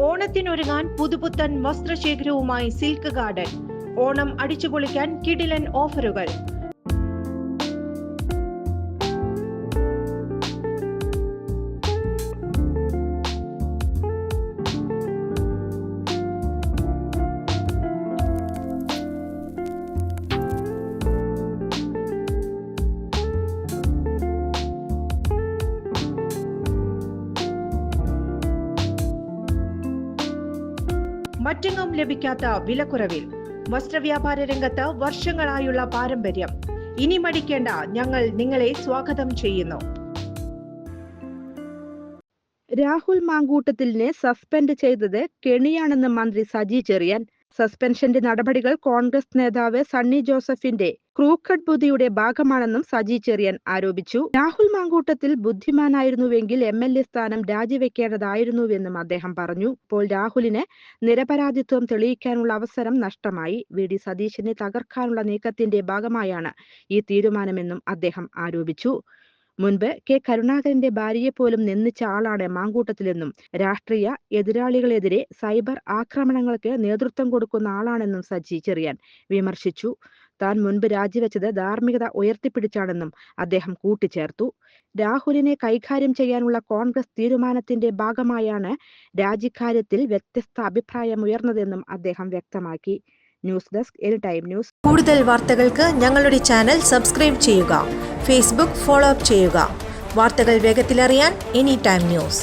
ഓണത്തിനൊരുങ്ങാൻ പുതുപുത്തൻ വസ്ത്രശേഖരവുമായി silk garden. Onam അടിച്ചുപൊളിക്കാൻ കിടിലൻ ഓഫറുകൾ. മറ്റെങ്ങും ലഭിക്കാത്ത വിലക്കുറവിൽ വസ്ത്രവ്യാപാര രംഗത്ത് വർഷങ്ങളായുള്ള പാരമ്പര്യം. ഇനി മടിക്കേണ്ട, ഞങ്ങൾ നിങ്ങളെ സ്വാഗതം ചെയ്യുന്നു. രാഹുൽ മാങ്കൂട്ടത്തിലിനെ സസ്പെൻഡ് ചെയ്തത് കെണിയാണെന്ന് മന്ത്രി സജി ചെറിയാൻ. സസ്പെൻഷന്റെ നടപടികൾ കോൺഗ്രസ് നേതാവ് സണ്ണി ജോസഫിന്റെ ക്രൂക്കഡ് ബുദ്ധിയുടെ ഭാഗമാണെന്നും സജി ചെറിയാൻ ആരോപിച്ചു. രാഹുൽ മാങ്കൂട്ടത്തിൽ ബുദ്ധിമാനായിരുന്നുവെങ്കിൽ MLA സ്ഥാനം രാജിവെക്കേണ്ടതായിരുന്നുവെന്നും അദ്ദേഹം പറഞ്ഞു. ഇപ്പോൾ രാഹുലിന് നിരപരാധിത്വം തെളിയിക്കാനുള്ള അവസരം നഷ്ടമായി. VD സതീശനെ തകർക്കാനുള്ള നീക്കത്തിന്റെ ഭാഗമായാണ് ഈ തീരുമാനമെന്നും അദ്ദേഹം ആരോപിച്ചു. മുൻപ് K കരുണാകരന്റെ ഭാര്യയെപ്പോലും നിന്ദിച്ച ആളാണ് മാങ്കൂട്ടത്തിലെന്നും രാഷ്ട്രീയ എതിരാളികളെതിരെ സൈബർ ആക്രമണങ്ങൾക്ക് നേതൃത്വം കൊടുക്കുന്ന ആളാണെന്നും സജി ചെറിയാൻ വിമർശിച്ചു. താൻ മുൻപ് രാജിവെച്ചത് ധാർമ്മികത ഉയർത്തിപ്പിടിച്ചാണെന്നും അദ്ദേഹം കൂട്ടിച്ചേർത്തു. രാഹുലിനെ കൈകാര്യം ചെയ്യാനുള്ള കോൺഗ്രസ് തീരുമാനത്തിന്റെ ഭാഗമായാണ് രാജിക്കാര്യത്തിൽ വ്യത്യസ്ത അഭിപ്രായമുയർന്നതെന്നും അദ്ദേഹം വ്യക്തമാക്കി. News desk L-time news. കൂടുതൽ വാർത്തകൾക്ക് ഞങ്ങളുടെ ചാനൽ സബ്സ്ക്രൈബ് ചെയ്യുക. ഫേസ്ബുക്ക് ഫോളോ അപ്പ് ചെയ്യുക. വാർത്തകൾ വേഗത്തിലറിയാൻ എനി ടൈം ന്യൂസ്.